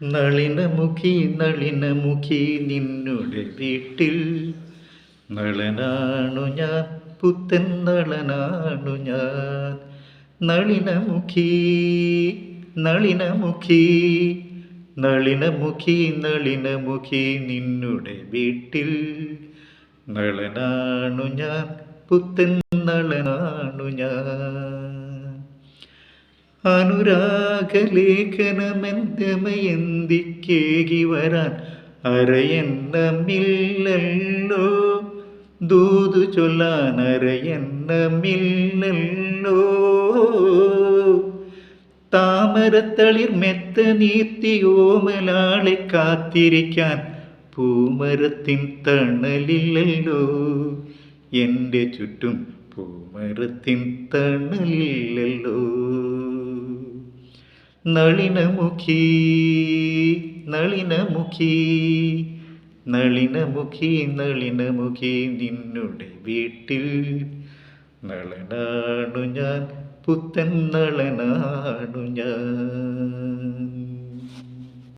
നളിനമുഖി നളിനമുഖി നിന്നുടെ വീട്ടിൽ നളനാണു ഞാൻ, പുത്തൻ നളനാണു ഞാൻ. നളിനമുഖി നളിനമുഖി നളിനമുഖി നളിനമുഖി നിന്നുടെ വീട്ടിൽ നളനാണു ഞാൻ, പുത്തൻ നളനാണു ഞാൻ. അനുരാഗലേഖനമെന്തമയന്തിക്കേകി വരാൻ അരയന്നമില്ലല്ലോ, ദൂതു ചൊല്ലാൻ അരയന്നമില്ലല്ലോ. താമരത്തളിർ മെത്ത നീർത്തിയോമലാളെ കാത്തിരിക്കാൻ പൂമരത്തിൻ തണലില്ലല്ലോ, എൻ്റെ ചുറ്റും പൂമരത്തിൻ തണലില്ലല്ലോ. നളിനമുഖി നളിനമുഖി നളിനമുഖി നളിനമുഖി നിന്നുടെ വീട്ടിൽ നളനാണു ഞാൻ, പുത്തൻ നളനാണു ഞാൻ.